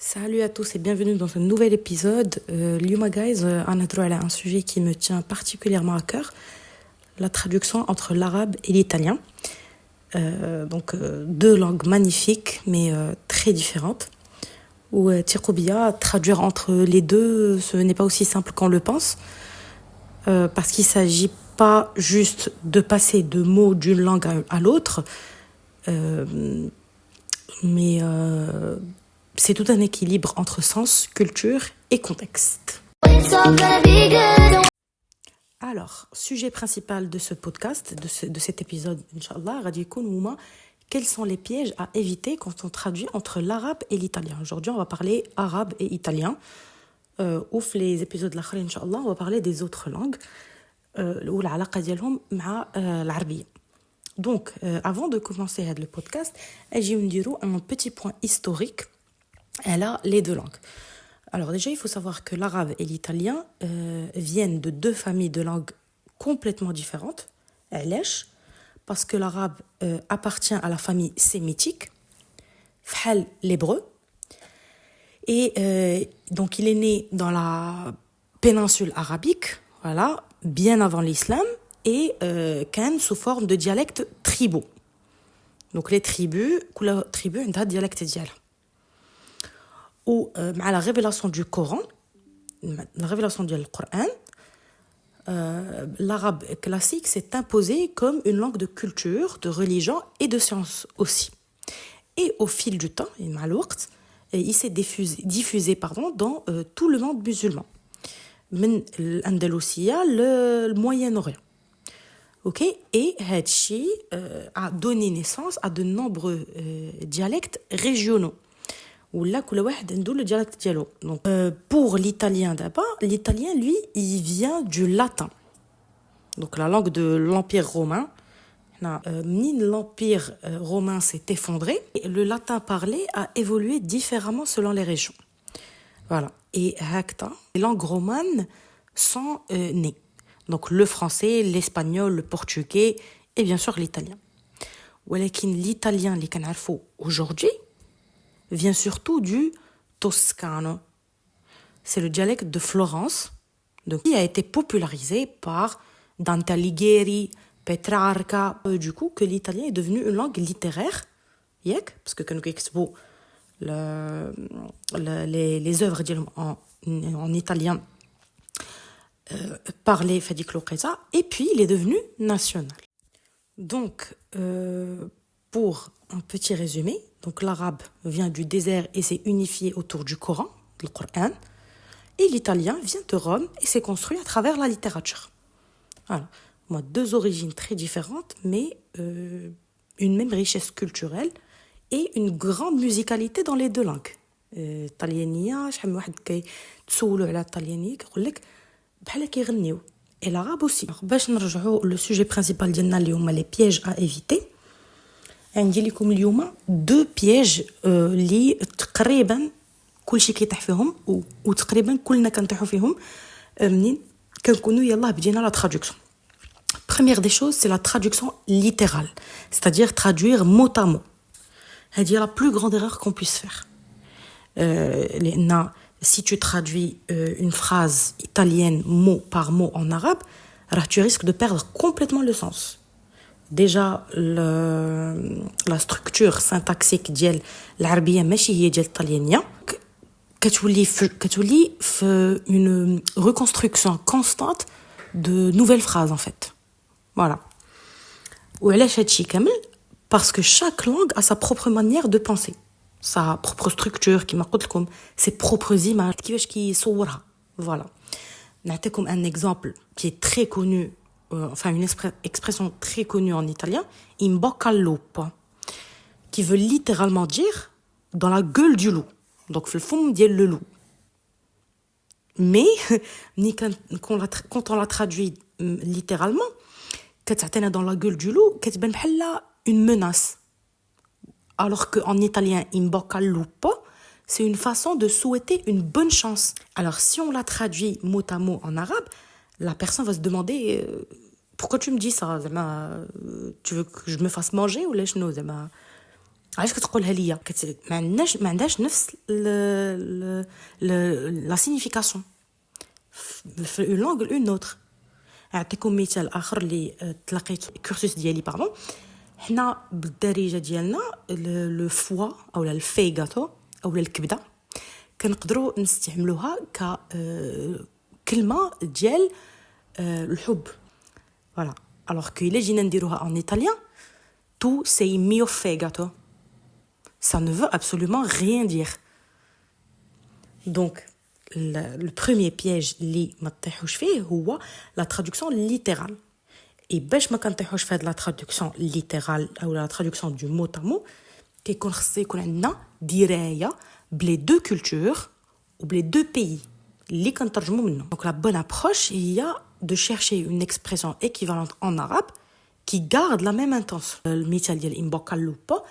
Salut à tous et bienvenue dans un nouvel épisode. Lyuma guys, on a un sujet qui me tient particulièrement à cœur, la traduction entre l'arabe et l'italien. Deux langues magnifiques mais très différentes. Ou Tiroubia, traduire entre les deux, ce n'est pas aussi simple qu'on le pense, parce qu'il ne s'agit pas juste de passer de mots d'une langue à l'autre, mais c'est tout un équilibre entre sens, culture et contexte. Alors, sujet principal de ce podcast, de cet épisode, Inch'Allah, Radikoun Mouma, quels sont les pièges à éviter quand on traduit entre l'arabe et l'italien? Aujourd'hui, on va parler arabe et italien. Ouf, les épisodes l'akhir, Inch'Allah, on va parler des autres langues. Ou l'alaqa dialhom ma l'arabie. Donc, avant de commencer le podcast, j'ai un petit point historique. Elle a les deux langues. Alors déjà, il faut savoir que l'arabe et l'italien viennent de deux familles de langues complètement différentes. Parce que l'arabe appartient à la famille sémitique, l'hébreu. Et donc, il est né dans la péninsule arabique, voilà, bien avant l'islam, et sous forme de dialectes tribaux. Donc, les tribus, la tribu a un dialecte dial. Ou à la révélation du Coran, la révélation du Coran, l'arabe classique s'est imposé comme une langue de culture, de religion et de science aussi. Et au fil du temps, il s'est diffusé dans tout le monde musulman, l'Andalousia, le Moyen-Orient. Okay? Et Hadchi a donné naissance à de nombreux dialectes régionaux. Donc, pour l'italien d'abord, l'italien, lui, il vient du latin. Donc, la langue de l'Empire romain. L'Empire romain s'est effondré. Et le latin parlé a évolué différemment selon les régions. Voilà. Et les langues romanes sont nées. Donc, le français, l'espagnol, le portugais et bien sûr l'italien. L'italien, les canarfo, aujourd'hui, vient surtout du toscano. C'est le dialecte de Florence, qui a été popularisé par Dante Alighieri, Petrarca. Du coup, que l'italien est devenu une langue littéraire, parce que quand nous exposons les œuvres en italien parlées, et puis il est devenu national. Donc, pour un petit résumé, donc l'arabe vient du désert et s'est unifié autour du Coran, le Coran, et l'italien vient de Rome et s'est construit à travers la littérature. Voilà. Deux origines très différentes, mais une même richesse culturelle et une grande musicalité dans les deux langues. Italiania, et l'arabe aussi. Le sujet principal les pièges à éviter. عندي لكم اليوم دو بياج اللي تقريبا كلشي كيطيح فيهم وتقريبا كلنا كنطيحوا فيهم منين كنكونوا يلاه بدينا لا traduction. Première des choses, c'est la traduction littérale, c'est-à-dire traduire mot à mot. C'est la plus grande erreur qu'on puisse faire. Si tu traduis une phrase italienne mot par mot en arabe, tu risques de perdre complètement le sens. Déjà, la structure syntaxique de l'arabie ماشي هي ديال الطليانيه كتولي في une reconstruction constante de nouvelles phrases en fait. Voilà. وعلاش هادشي كامل parce que chaque langue a sa propre manière de penser, sa propre structure كما قلت لكم, ses propres images كيفاش كيصورها. Voilà. نعطيكم un exemple qui est très connu, une expression très connue en italien, in bocca al lupo, qui veut littéralement dire dans la gueule du loup. Donc, le fond ديال le loup. Mais, quand on la traduit littéralement, كتعطينا dans la gueule du loup, كتبان بحال une menace. Alors qu'en italien, in bocca al lupo, c'est une façon de souhaiter une bonne chance. Alors, si on la traduit mot à mot en arabe, la personne va se demander pourquoi tu me dis ça, tu veux que je me fasse manger ou lèche-nous, علاش كتقولها ليا ما عندهاش نفس لا سينيفيكاسيون في اون لونغ اون اوتر. نعطيكم مثال اخر اللي تلقيت كورسوس ديالي باردون. حنا بالدارجه ديالنا لو فوا او الفيغاتو او الكبده كنقدروا نستعملوها ك كلمه ديال الحب. فوالا الوغ كو الا جينا نديروها en italien tout c'est mio fegato, ça ne veut absolument rien dire. Donc le premier piège اللي ما تطيحوش فيه هو la traduction littérale. Et باش ما كنطيحوش في هاد la traduction littérale او la traduction du mot à mot كيكون خص يكون عندنا درايه بلي دو كولتور ou بلي دو pays اللي كنترجموا منهم. Donc la bonne approche هي de chercher une expression équivalente en arabe qui garde la même intention. المثال ديال in bocca al lupo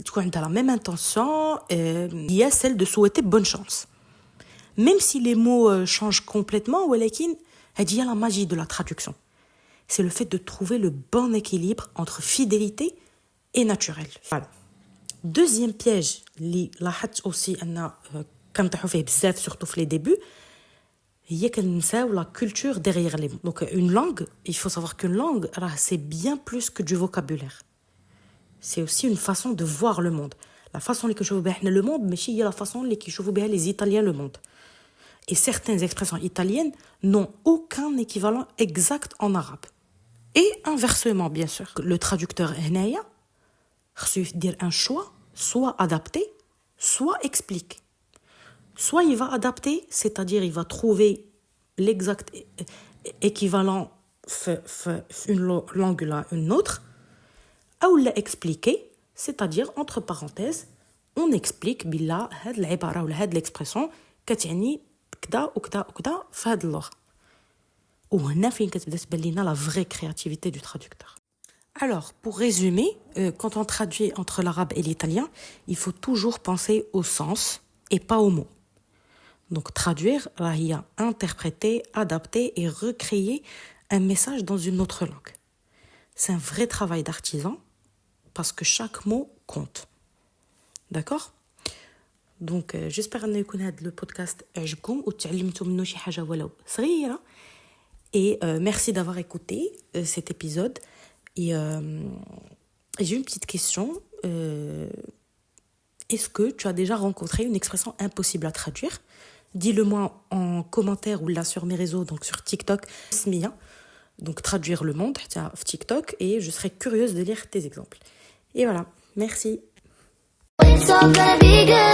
تكون عندها la même intention هي celle de souhaiter bonne chance. Même si les mots changent complètement, ولكن هذه هي la magie de la traduction. C'est le fait de trouver le bon équilibre entre fidélité et naturel. Voilà. Deuxième piège اللي لاحظت aussi أن كنطيحوا فيه بزاف surtout في les débuts هي كنساو la culture derrière les mots. Donc une langue, il faut savoir qu'une langue c'est bien plus que du vocabulaire. C'est aussi une façon de voir le monde. La façon اللي كنشوفوا بها حنا le monde ماشي هي la façon اللي كيشوفوا بها les Italiens le monde. Et certaines expressions italiennes n'ont aucun équivalent exact en arabe. Et inversement, bien sûr. Le traducteur هنايا خصو يدير un choix, soit adapter, soit explique. Soit il va adapter, c'est-à-dire il va trouver l'exact équivalent d'une langue à une autre, ou la expliquer, c'est-à-dire entre parenthèses, on explique بلا هاد العبارة ولا هاد l'expression كتعني كدا وكدا وكدا في هاد اللغة. وهنا فين كتبدا تبان لينا la vraie créativité du traducteur. Alors, pour résumer, quand on traduit entre l'arabe et l'italien, il faut toujours penser au sens et pas aux mots. Donc, traduire, هي interpréter, adapter et recréer un message dans une autre langue. C'est un vrai travail d'artisan parce que chaque mot compte. D'accord ? Donc, j'espère أن يكون هذا le podcast عجبكم وتعلمتوا منه شي حاجة ولو صغيرة. Et merci d'avoir écouté cet épisode. Et j'ai une petite question. Est-ce que tu as déjà rencontré une expression impossible à traduire ? Dis-le-moi en commentaire ou là sur mes réseaux, donc sur TikTok, Smia. Donc traduire le monde, TikTok. Et je serai curieuse de lire tes exemples. Et voilà, merci. It's all gonna be good.